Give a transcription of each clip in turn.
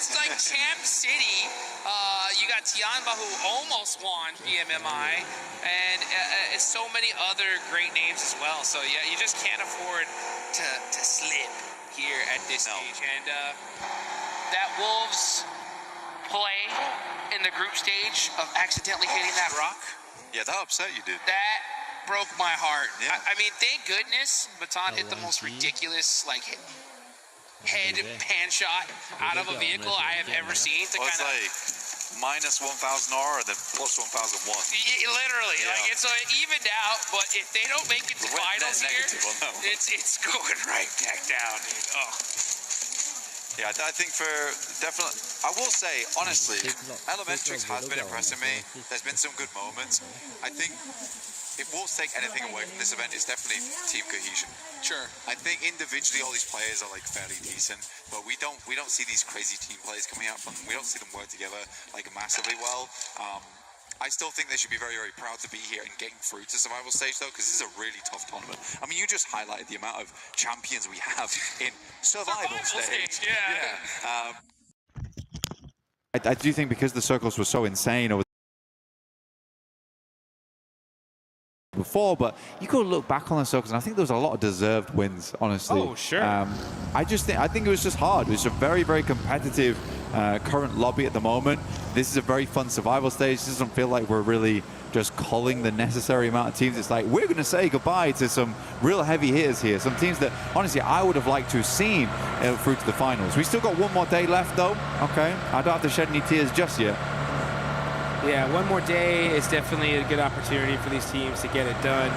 it's like Champ City. You got Tianba, who almost won BMMI, and so many other great names as well. So yeah, you just can't afford to slip here at this stage. And that Wolves play in the group stage of accidentally hitting that rock. Yeah, that upset you, dude. That broke my heart. Yeah. I mean, thank goodness Baton hit the most ridiculous, like, head pan shot out of a vehicle I have ever seen. To it's like minus 1,000 R and then plus 1,001. Literally, like it's evened out. But if they don't make it to finals here, it's going right back down, dude. Oh. Yeah, I think for definitely, I will say, honestly, Elementrix has been impressing me. There's been some good moments. I think if Wolves take anything away from this event, it's definitely team cohesion. Sure. I think individually all these players are like fairly decent, but we don't see these crazy team players coming out from them. We don't see them work together like massively well. I still think they should be very, very proud to be here and getting through to survival stage, though, because this is a really tough tournament. I mean, you just highlighted the amount of champions we have in survival stage. Yeah. I do think because the circles were so insane over before, but you could look back on the circles, and I think there was a lot of deserved wins, honestly. Oh, sure. I think it was just hard. It was a very, very competitive current lobby at the moment. This is a very fun survival stage. This doesn't feel like we're really just culling the necessary amount of teams. It's like we're going to say goodbye to some real heavy hitters here. Some teams that, honestly, I would have liked to have seen through to the finals. We still got one more day left, though. Okay, I don't have to shed any tears just yet. Yeah, one more day is definitely a good opportunity for these teams to get it done.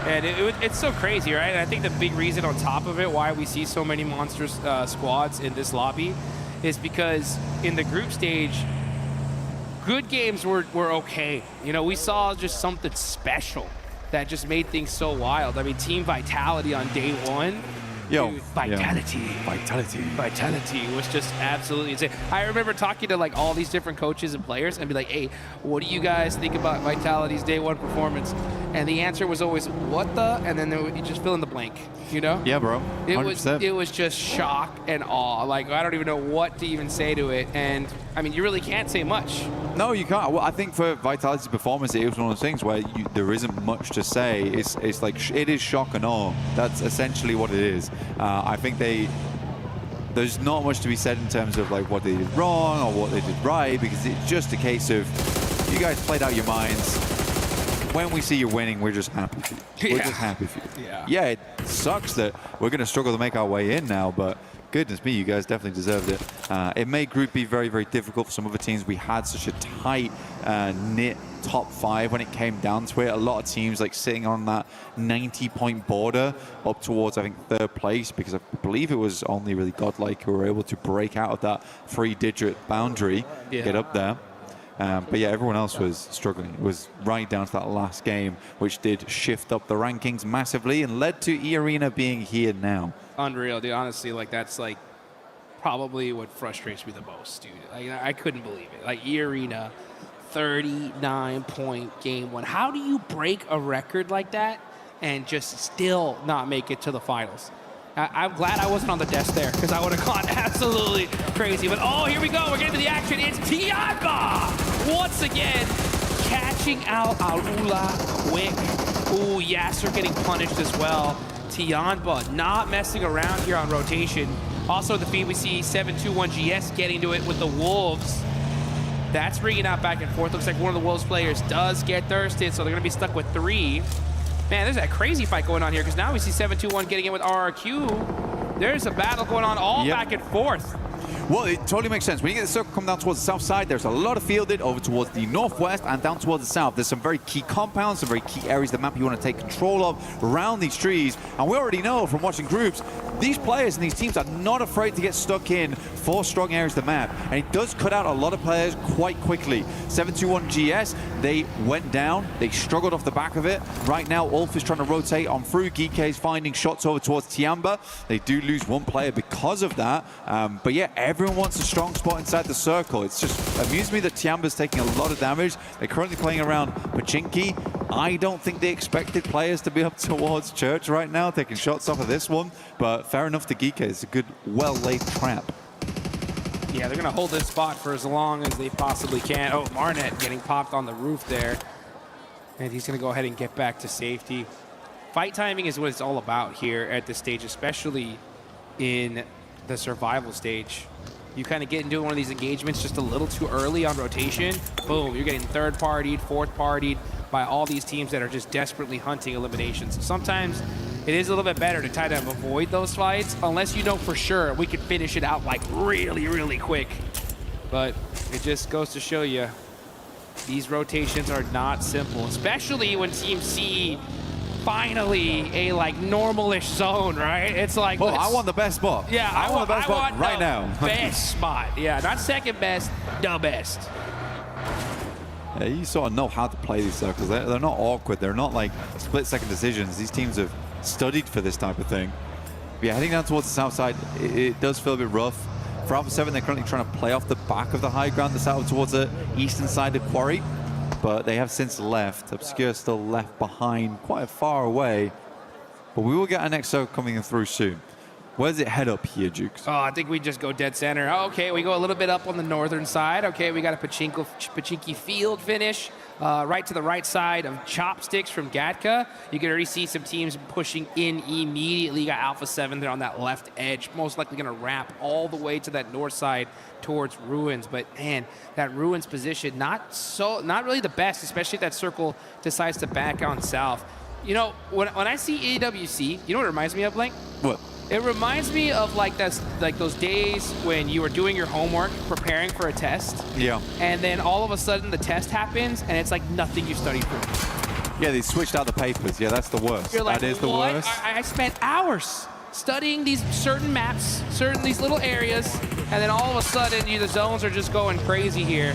And it's so crazy, right? And I think the big reason on top of it why we see so many monster squads in this lobby is because in the group stage, good games were okay. You know, we saw just something special that just made things so wild. I mean, Team Vitality on day one. Dude, Vitality was just absolutely insane. I remember talking to like all these different coaches and players and be like, hey, what do you guys think about Vitality's day one performance? And the answer was always, what the? And then you just fill in the blank, you know? Yeah, bro. 100%. It was just shock and awe. Like, I don't even know what to even say to it. And I mean, you really can't say much. No, you can't. Well, I think for Vitality's performance, it was one of those things where there isn't much to say. It's like, it is shock and awe. That's essentially what it is. I think there's not much to be said in terms of like what they did wrong or what they did right, because it's just a case of you guys played out your minds. When we see you winning, we're just happy for you. We're just happy for you. Yeah, it sucks that we're going to struggle to make our way in now, but goodness me, you guys definitely deserved it. It made Group B very, very difficult for some other teams. We had such a tight, knit top 5 when it came down to it. A lot of teams like sitting on that 90-point border up towards, I think, 3rd place, because I believe it was only really Godlike who were able to break out of that 3-digit boundary, get up there. But yeah, everyone else was struggling. It was right down to that last game, which did shift up the rankings massively and led to E Arena being here now. Unreal, dude. Honestly, like that's like probably what frustrates me the most, dude. Like, I couldn't believe it. Like E Arena, 39-point game 1. How do you break a record like that and just still not make it to the finals? I'm glad I wasn't on the desk there, because I would have gone absolutely crazy. But oh, here we go. We're getting to the action. It's Tianba once again catching out Alula, Wick. Ooh, Yasser getting punished as well. Tianba not messing around here on rotation. Also in the feed, we see 721GS getting to it with the Wolves. That's bringing out back and forth. Looks like one of the Wolves players does get thirsted, so they're going to be stuck with 3. Man, there's that crazy fight going on here, because now we see 721 getting in with RRQ. There's a battle going on all back and forth. Well, it totally makes sense. When you get the circle come down towards the south side, there's a lot of fielded over towards the northwest and down towards the south. There's some very key compounds, some very key areas of the map you want to take control of around these trees. And we already know from watching groups, these players and these teams are not afraid to get stuck in 4 strong areas of the map. And it does cut out a lot of players quite quickly. 721GS, they went down. They struggled off the back of it. Right now, Ulf is trying to rotate on through. Geek's finding shots over towards Tianba. They do lose 1 player because of that. But yeah, everyone wants a strong spot inside the circle. It's just amused me that Tiamba's taking a lot of damage. They're currently playing around Pachinki. I don't think they expected players to be up towards Church right now, taking shots off of this one. But fair enough to Geek. It's a good, well-laid trap. Yeah, they're going to hold this spot for as long as they possibly can. Oh, Marnet getting popped on the roof there. And he's going to go ahead and get back to safety. Fight timing is what it's all about here at this stage, especially in the survival stage. You kind of get into one of these engagements just a little too early on rotation. Boom, you're getting third-partied, fourth-partied by all these teams that are just desperately hunting eliminations. Sometimes it is a little bit better to try to avoid those fights unless you know for sure we could finish it out like really, really quick. But it just goes to show you these rotations are not simple, especially when Team C finally a like normalish zone, right? It's like, oh, I want the best spot. Yeah, I want the best spot right now. Best spot. Yeah, not second best, the best. Yeah, you sort of know how to play these circles. They're not awkward. They're not like split-second decisions. These teams have studied for this type of thing. But yeah, heading down towards the south side, it does feel a bit rough. For Alpha 7, they're currently trying to play off the back of the high ground, that's out towards the eastern side of Quarry. But they have since left. Obscure still left behind, quite far away. But we will get our next circle coming in through soon. Where does it head up here, Jukes? Oh, I think we just go dead center. Oh, okay, we go a little bit up on the northern side. Okay, we got a Pachinki Field finish. Right to the right side of Chopsticks from Gatka. You can already see some teams pushing in immediately. You got Alpha 7 there on that left edge, most likely going to wrap all the way to that north side towards Ruins. But man, that Ruins position, not really the best, especially if that circle decides to back on south. You know, when I see AWC, you know what it reminds me of, Blank? What? It reminds me of like those days when you were doing your homework, preparing for a test. Yeah. And then all of a sudden the test happens and it's like nothing you studied for. Yeah, they switched out the papers. Yeah, that's the worst. You're like, that is the what? worst. I spent hours studying these certain maps, these little areas, and then all of a sudden the zones are just going crazy here.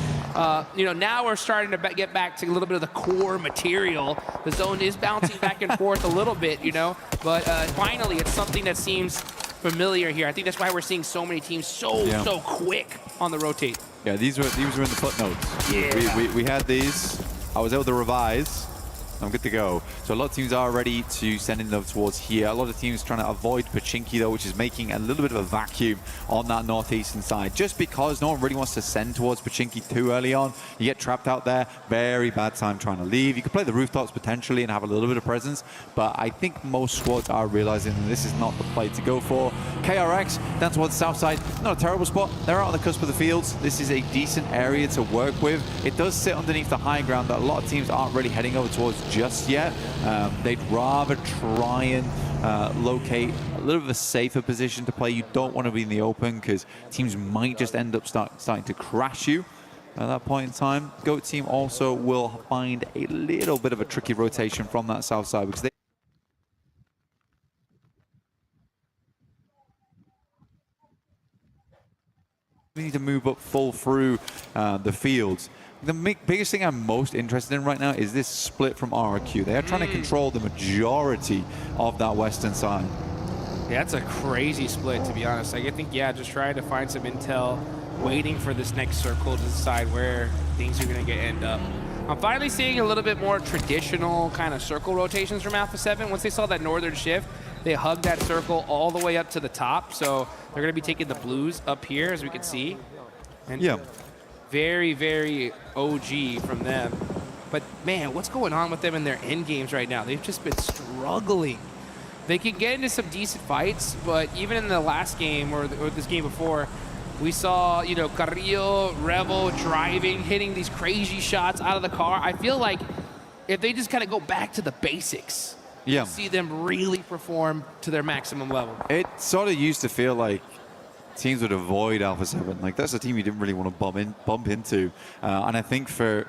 You know, now we're starting to get back to a little bit of the core material. The zone is bouncing back and forth a little bit, you know, but finally it's something that seems familiar here. I think that's why we're seeing so many teams so quick on the rotate. Yeah, these were in the footnotes. Yeah. We had these. I was able to revise. I'm good to go. So a lot of teams are ready to send in them towards here. A lot of teams trying to avoid Pachinki though, which is making a little bit of a vacuum on that northeastern side. Just because no one really wants to send towards Pachinki too early on. You get trapped out there. Very bad time trying to leave. You could play the rooftops potentially and have a little bit of presence, but I think most squads are realizing that this is not the play to go for. KRX down towards the south side. Not a terrible spot. They're out on the cusp of the fields. This is a decent area to work with. It does sit underneath the high ground that a lot of teams aren't really heading over towards just yet. They'd rather try and locate a little bit of a safer position to play. You don't want to be in the open because teams might just end up starting to crash you at that point in time. GOAT team also will find a little bit of a tricky rotation from that south side because they need to move up full through the fields. The biggest thing I'm most interested in right now is this split from RRQ. They are trying to control the majority of that western side. Yeah, that's a crazy split, to be honest. I think, yeah, just trying to find some intel, waiting for this next circle to decide where things are going to end up. I'm finally seeing a little bit more traditional kind of circle rotations from Alpha 7. Once they saw that northern shift, they hugged that circle all the way up to the top. So they're going to be taking the blues up here, as we can see. And yeah. Very, very OG from them. But man, what's going on with them in their end games right now? They've just been struggling. They can get into some decent fights, but even in the last game or this game before, we saw, you know, Carrillo, Revel driving, hitting these crazy shots out of the car. I feel like if they just kind of go back to the basics, yeah, see them really perform to their maximum level. It sort of used to feel like teams would avoid Alpha 7. Like, that's a team you didn't really want to bump into. And I think for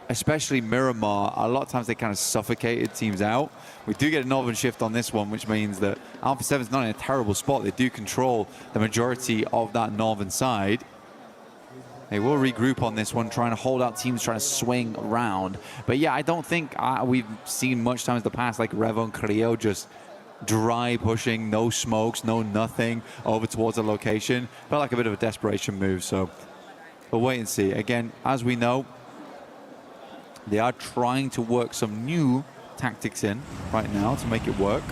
especially Miramar, a lot of times they kind of suffocated teams out. We do get a northern shift on this one, which means that Alpha 7's not in a terrible spot. They do control the majority of that northern side. They will regroup on this one, trying to hold out teams, trying to swing around. But yeah, I don't think we've seen much times in the past, like Revo and Carrillo just dry pushing, no smokes, no nothing, over towards a location. Felt like a bit of a desperation move, so we'll wait and see. Again, as we know, they are trying to work some new tactics in right now to make it work.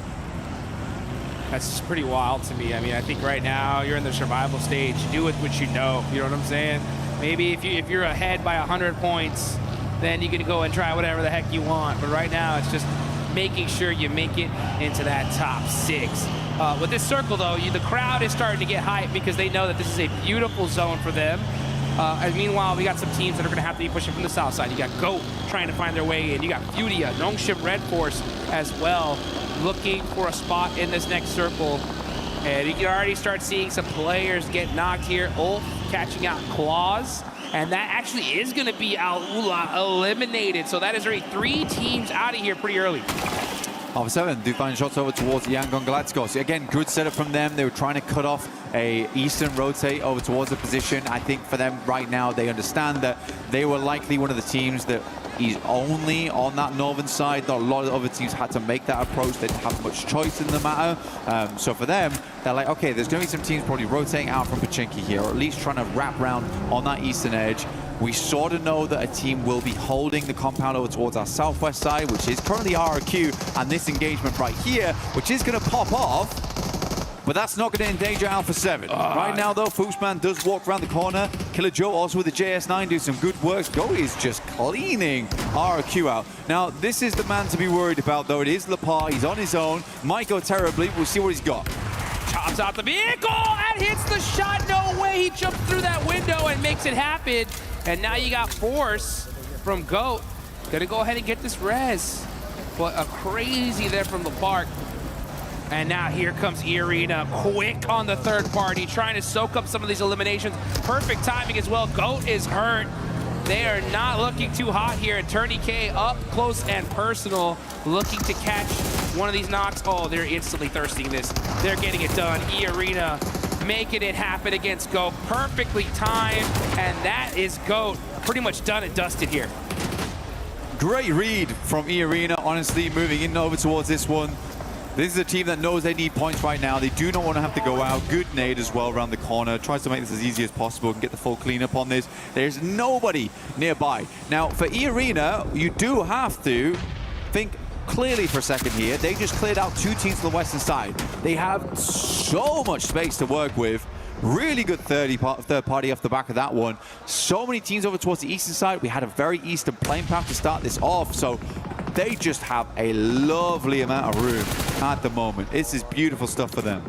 That's just pretty wild to me. I mean, I think right now you're in the survival stage. Do with what you know. You know what I'm saying? Maybe if you're ahead by 100 points, then you can go and try whatever the heck you want. But right now, it's just making sure you make it into that top 6. With this circle, though, the crowd is starting to get hyped because they know that this is a beautiful zone for them. And meanwhile, we got some teams that are going to have to be pushing from the south side. You got GOAT trying to find their way in. You got Fudia, Nongshim Red Force as well, looking for a spot in this next circle. And you can already start seeing some players get knocked here. Ulf catching out Claws. And that actually is going to be Al-Ula eliminated. So that is already 3 teams out of here pretty early. Alpha 7 do find shots over towards Yangon Galacticos. Again, good setup from them. They were trying to cut off a eastern rotate over towards the position. I think for them right now, they understand that they were likely one of the teams that is only on that northern side. Not a lot of other teams had to make that approach. They didn't have much choice in the matter. So for them, they're like, okay, there's going to be some teams probably rotating out from Pachinki here, or at least trying to wrap around on that eastern edge. We sort of know that a team will be holding the compound over towards our southwest side, which is currently RRQ, and this engagement right here, which is going to pop off, but that's not going to endanger Alpha 7. Right now, though, Fuchsman does walk around the corner. Killer Joe also with the JS9 do some good work. Go is just cleaning RRQ out. Now, this is the man to be worried about, though. It is Lepar. He's on his own. Might go terribly. We'll see what he's got. Chops out the vehicle and hits the shot. No way he jumps through that window and makes it happen. And now you got Force from GOAT. Gonna go ahead and get this res. But a crazy there from the park. And now here comes Irina, quick on the third party, trying to soak up some of these eliminations. Perfect timing as well. GOAT is hurt. They are not looking too hot here. Attorney K up close and personal, looking to catch one of these knocks. Oh, they're instantly thirsting this. They're getting it done. Irina making it happen against GOAT. Perfectly timed, and that is GOAT pretty much done and dusted here. Great read from Irina, honestly, moving in over towards this one. This is a team that knows they need points right now. They do not want to have to go out. Good nade as well around the corner. Tries to make this as easy as possible and get the full cleanup on this. There's nobody nearby. Now, for Irina, you do have to think clearly for a second here. They just cleared out 2 teams to the western side. They have so much space to work with. Really good third party off the back of that one. So many teams over towards the eastern side. We had a very eastern playing path to start this off. So they just have a lovely amount of room at the moment. This is beautiful stuff for them.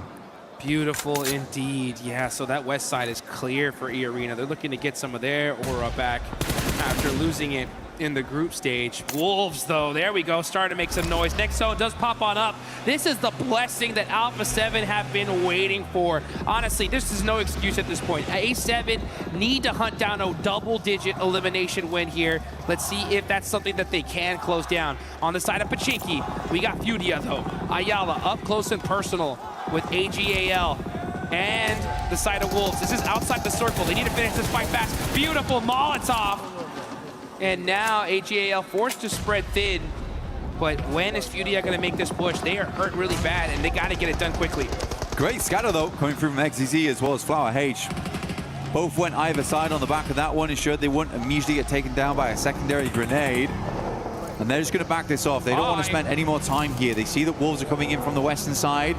Beautiful indeed. Yeah, so that west side is clear for Irina. They're looking to get some of their aura back after losing it in the group stage. Wolves, though, there we go, starting to make some noise. Next zone does pop on up. This is the blessing that Alpha 7 have been waiting for. Honestly, this is no excuse at this point. A7 need to hunt down a double-digit elimination win here. Let's see if that's something that they can close down. On the side of Pachinki, we got Fudia, though. Ayala up close and personal with AGAL. And the side of Wolves. This is outside the circle. They need to finish this fight fast. Beautiful Molotov. And now AGAL forced to spread thin. But when is Fudia going to make this push? They are hurt really bad, and they got to get it done quickly. Great scatter, though, coming through from XZZ as well as Flower H. Both went either side on the back of that one, ensured they wouldn't immediately get taken down by a secondary grenade. And they're just going to back this off. They don't want to spend any more time here. They see that Wolves are coming in from the western side.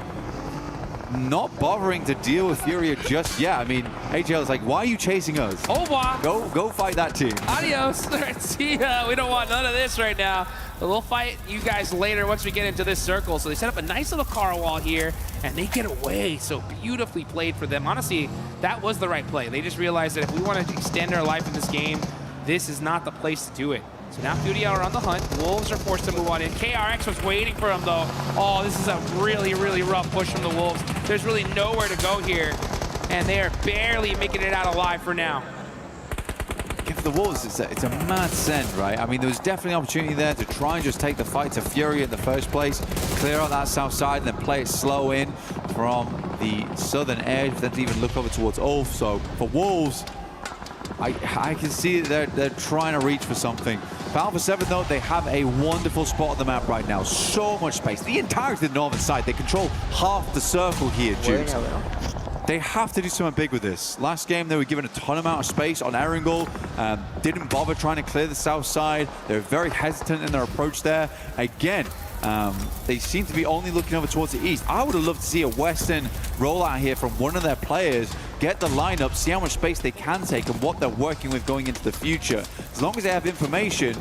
Not bothering to deal with Furia just yet. I mean, AGL is like, why are you chasing us? Oh, wow. Go fight that team. Adios. See ya. We don't want none of this right now. But we'll fight you guys later once we get into this circle. So they set up a nice little car wall here, and they get away. So beautifully played for them. Honestly, that was the right play. They just realized that if we want to extend our life in this game, this is not the place to do it. So now Fudia are on the hunt. Wolves are forced to move on in. KRX was waiting for him, though. Oh, this is a really, really rough push from the Wolves. There's really nowhere to go here, and they are barely making it out alive for now. For the Wolves, it's a mad send, right? I mean, there was definitely an opportunity there to try and just take the fight to Fury in the first place, clear out that south side, and then play it slow in from the southern edge, then even look over towards Ulf. So for Wolves, I can see they're trying to reach for something. For Alpha 7, though, they have a wonderful spot on the map right now. So much space. The entirety of the northern side. They control half the circle here, Juice. They have to do something big with this. Last game, they were given a ton amount of space on Erangel. Didn't bother trying to clear the south side. They're very hesitant in their approach there. Again, They seem to be only looking over towards the east. I would have loved to see a Western rollout here from one of their players, get the lineup, see how much space they can take and what they're working with going into the future. As long as they have information,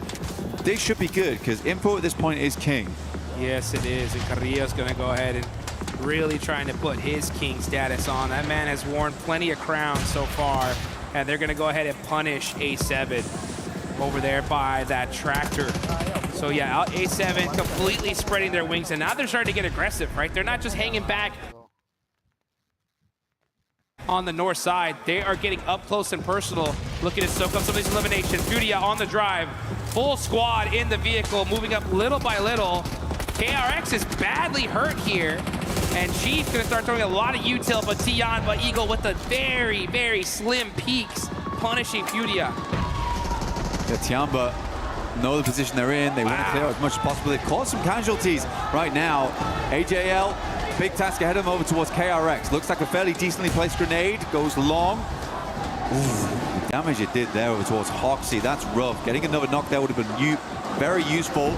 they should be good, because info at this point is king. Yes, it is. And Carrillo's going to go ahead and really trying to put his king status on. That man has worn plenty of crowns so far, and they're going to go ahead and punish A7 over there by that tractor. So yeah, A7 completely spreading their wings, and now they're starting to get aggressive, right? They're not just hanging back on the north side. They are getting up close and personal, looking to soak up some of these eliminations. Furia on the drive, full squad in the vehicle, moving up little by little. KRX is badly hurt here, and Chief gonna start throwing a lot of util, but Tianba Eagle with the very, very slim peaks, punishing Furia. Yeah, Tianba know the position they're in. They want to clear out as much as possible. They've caused some casualties right now. AJL, big task ahead of them over towards KRX. Looks like a fairly decently placed grenade. Goes long. Ooh, the damage it did there over towards Hoxie. That's rough. Getting another knock there would have been very useful.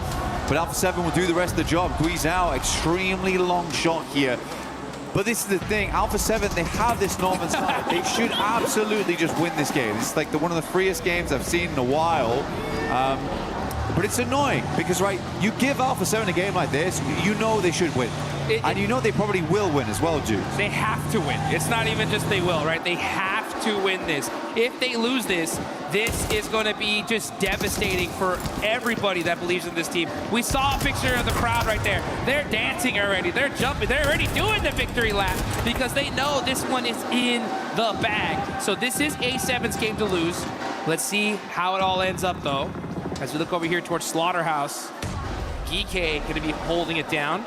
But Alpha 7 will do the rest of the job. Guizhou, extremely long shot here. But this is the thing, Alpha 7, they have this northern side. They should absolutely just win this game. It's like one of the freest games I've seen in a while. But it's annoying because, right, you give Alpha 7 a game like this, you know they should win. And you know they probably will win as well, Juice. They have to win. It's not even just they will, right? They have to win this. If they lose this, this is going to be just devastating for everybody that believes in this team. We saw a picture of the crowd right there. They're dancing already. They're jumping. They're already doing the victory lap because they know this one is in the bag. So this is A7's game to lose. Let's see how it all ends up, though. As we look over here towards Slaughterhouse, GK going to be holding it down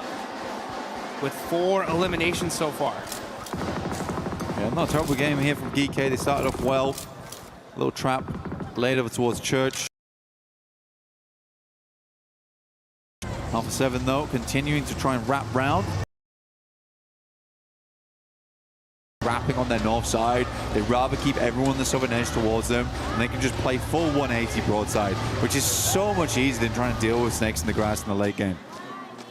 with 4 eliminations so far. Yeah, not a terrible game here from GK. They started off well. A little trap laid over towards Church. Alpha 7, though, continuing to try and wrap round. Wrapping on their north side. They'd rather keep everyone on the southern edge towards them, and they can just play full 180 broadside, which is so much easier than trying to deal with snakes in the grass in the late game.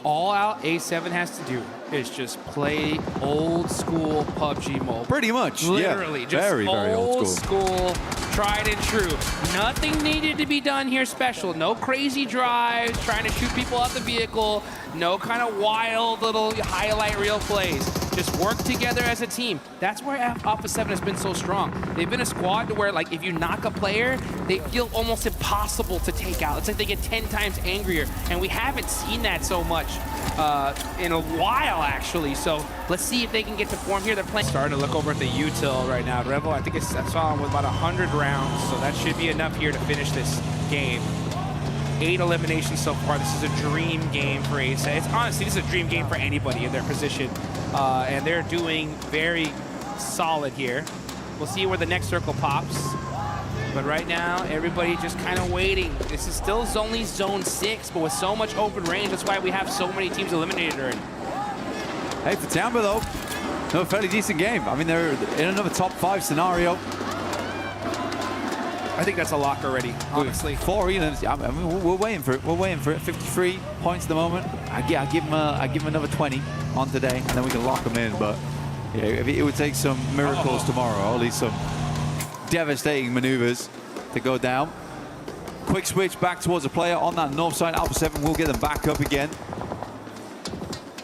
All out A7 has to do is just play old school PUBG Mobile. Pretty much, literally, yeah. just very old school, tried and true. Nothing needed to be done here special. No crazy drives, trying to shoot people out the vehicle. No kind of wild little highlight reel plays. Just work together as a team. That's where Alpha 7 has been so strong. They've been a squad to where, like, if you knock a player, they feel almost impossible to take out. It's like they get 10 times angrier, and we haven't seen that so much in a while, actually. So let's see if they can get to form here. They're playing. Starting to look over at the util right now. Revel, I think I saw him with about 100 rounds, so that should be enough here to finish this game. 8 eliminations so far. This is a dream game for Ace. It's honestly, this is a dream game for anybody in their position. And they're doing very solid here. We'll see where the next circle pops. But right now, everybody just kind of waiting. This is still only Zone 6, but with so much open range, that's why we have so many teams eliminated already. Hey, for Tianba, though, no, fairly decent game. I mean, they're in another top 5 scenario. I think that's a lock already, honestly. 4 elims. I mean, we're waiting for it. We're waiting for it. 53 points at the moment. I give him another 20 on today, and then we can lock them in. But yeah, it would take some miracles tomorrow, or at least some devastating maneuvers to go down. Quick switch back towards a player on that north side. Alpha 7 will get them back up again.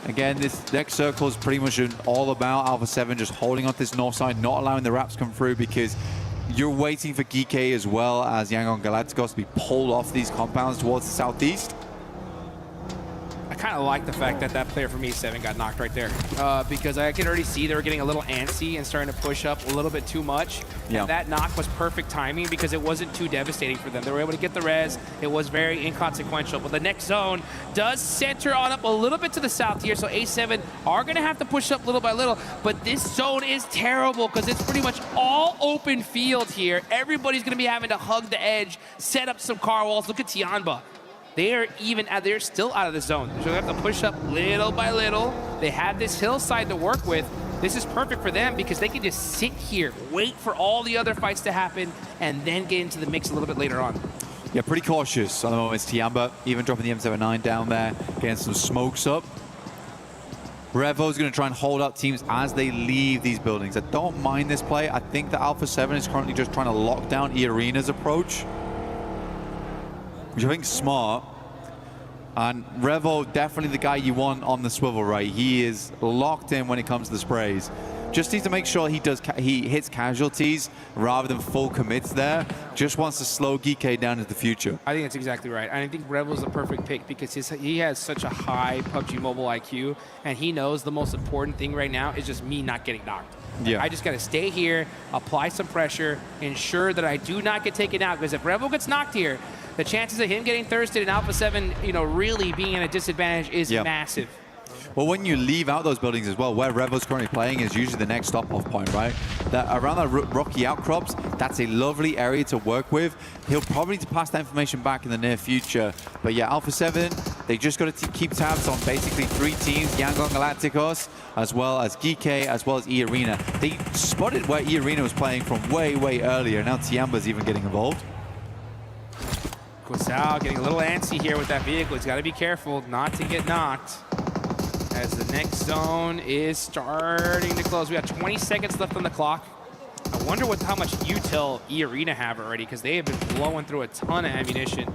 Again, this next circle is pretty much all about Alpha 7 just holding on to this north side, not allowing the wraps come through, because you're waiting for GK as well as Yangon Galacticos to be pulled off these compounds towards the southeast. I kind of like the fact that that player from E7 got knocked right there because I can already see they were getting a little antsy and starting to push up a little bit too much. Yeah. And that knock was perfect timing because it wasn't too devastating for them. They were able to get the res. It was very inconsequential. But the next zone does center on up a little bit to the south here, so A7 are going to have to push up little by little. But this zone is terrible because it's pretty much all open field here. Everybody's going to be having to hug the edge, set up some car walls. Look at Tianba. They're still out of the zone. So they have to push up little by little. They have this hillside to work with. This is perfect for them because they can just sit here, wait for all the other fights to happen, and then get into the mix a little bit later on. Yeah, pretty cautious on the moment. It's Tiamba, even dropping the M79 down there, getting some smokes up. Revo's going to try and hold up teams as they leave these buildings. I don't mind this play. I think that Alpha 7 is currently just trying to lock down Ye Arena's approach, which I think is smart. And Revo, definitely the guy you want on the swivel, right? He is locked in when it comes to the sprays. Just needs to make sure he hits casualties rather than full commits there. Just wants to slow GK down into the future. I think that's exactly right. I think Revo's the perfect pick because he has such a high PUBG Mobile IQ, and he knows the most important thing right now is just me not getting knocked. Yeah. I just got to stay here, apply some pressure, ensure that I do not get taken out. Because if Revo gets knocked here, the chances of him getting thirsted and Alpha 7, really being at a disadvantage is massive. Well, when you leave out those buildings as well, where Revo's currently playing is usually the next stop-off point, right? Around the rocky outcrops, that's a lovely area to work with. He'll probably need to pass that information back in the near future. But yeah, Alpha 7, they just got to keep tabs on basically 3 teams, Yangon Galacticos, as well as GK, as well as Ye Arena. They spotted where Ye Arena was playing from way, way earlier. Now Tiamba's even getting involved. Guasao getting a little antsy here with that vehicle. He's got to be careful not to get knocked, as the next zone is starting to close. We got 20 seconds left on the clock. I wonder how much util Ye Arena have already, because they have been blowing through a ton of ammunition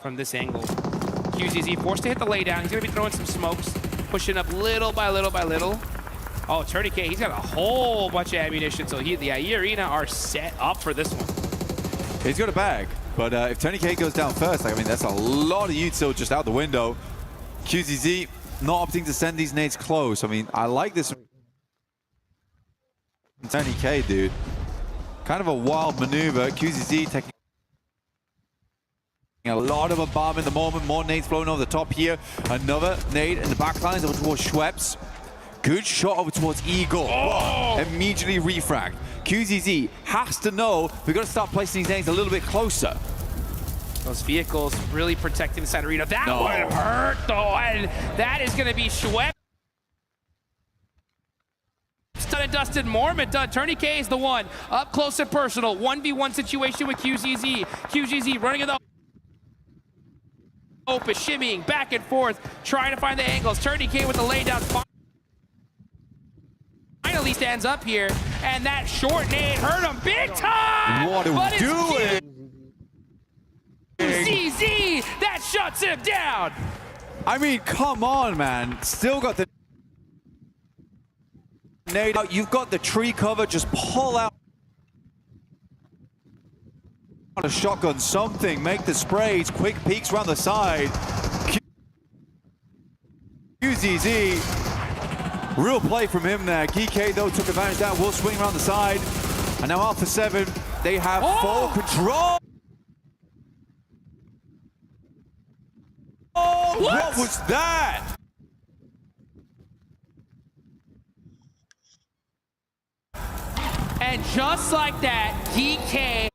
from this angle. QZZ forced to hit the laydown. He's going to be throwing some smokes, pushing up little by little by little. Oh, Tourniquet, he's got a whole bunch of ammunition, so Ye Arena are set up for this one. He's got a bag, but if Tourniquet goes down first, that's a lot of util just out the window. QZZ not opting to send these nades close. I like this Tourniquet, dude. Kind of a wild maneuver. QZZ taking a lot of a bomb in the moment. More nades flowing over the top here. Another nade in the back lines over towards Schweppes. Good shot over towards Eagle. Oh! Immediately refract. QZZ has to know we've got to start placing these nades a little bit closer. Those vehicles really protecting the side arena. That would hurt, though, and that is going to be Schweppes. Done and dusted. Mormon done. Tourniquet is the one. Up close and personal. 1v1 situation with QZZ. QZZ running in the open, shimmying back and forth, trying to find the angles. Tourniquet with the laydown. Finally stands up here, and that short nade hurt him big time. What are we doing? QZZ, that shuts him down. Come on, man. Still got the nade out. You've got the tree cover. Just pull out a shotgun, something. Make the sprays. Quick peeks around the side. QZZ. Real play from him there. GK, though, took advantage of that. Will swing around the side. And now Alpha 7, they have full control. What was that? And just like that, DK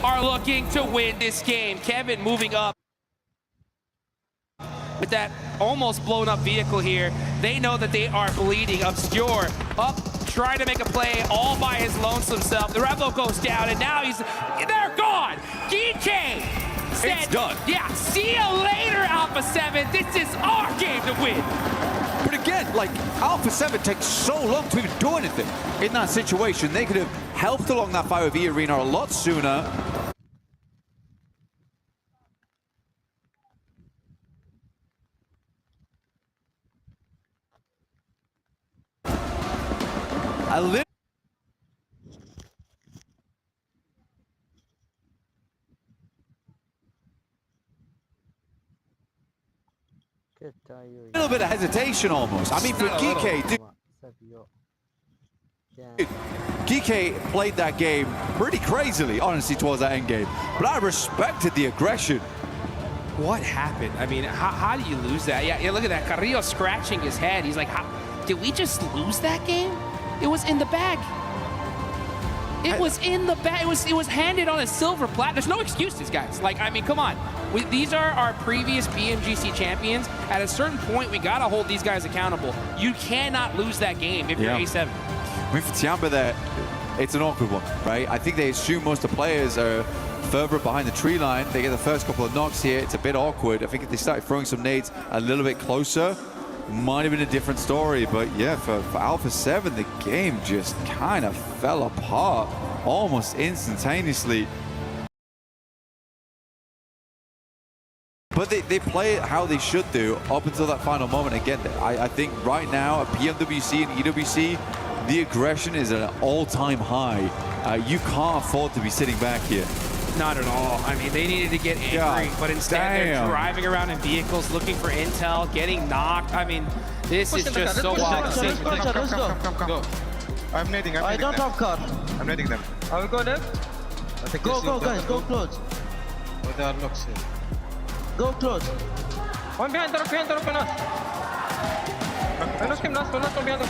are looking to win this game. Kevin moving up with that almost blown up vehicle here. They know that they are bleeding. Obscure up, trying to make a play all by his lonesome self. The Revo goes down, and now they're gone. DK said, it's done. Yeah, see you later, Alpha 7. This is our game to win. But again, Alpha 7 takes so long to even do anything in that situation. They could have helped along that fight with Ye Arena a lot sooner. A little bit of hesitation almost. For GK, dude, GK played that game pretty crazily, honestly, towards that end game. But I respected the aggression. What happened? How do you lose that? Yeah, look at that. Carrillo scratching his head. He's like, did we just lose that game? It was in the bag. It was in the bag. It was handed on a silver platter. There's no excuses, guys. Come on. These are our previous BMGC champions. At a certain point, we got to hold these guys accountable. You cannot lose that game if you're A7. For Tiamba there, it's an awkward one, right? I think they assume most of the players are further behind the tree line. They get the first couple of knocks here. It's a bit awkward. I think if they started throwing some nades a little bit closer, might have been a different story. But yeah, for Alpha 7, the game just kind of fell apart almost instantaneously. But they play it how they should do up until that final moment. Again, I think right now at PMWC and EWC, the aggression is at an all-time high. You can't afford to be sitting back here. Not at all. I mean, they needed to get angry, but instead they're driving around in vehicles looking for intel, getting knocked. I mean, this is just so wild. Go. I'm nading. I don't have car. I'm nading them. I will go there. Go, guys, go close. Oh, there are locks here. Go close. One behind, drop behind, drop behind. Last one behind.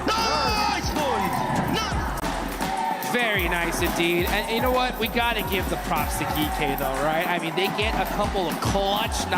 Nice, boys! Nice! Very nice indeed. And you know what? We got to give the props to Geekay though, right? I mean, they get a couple of clutch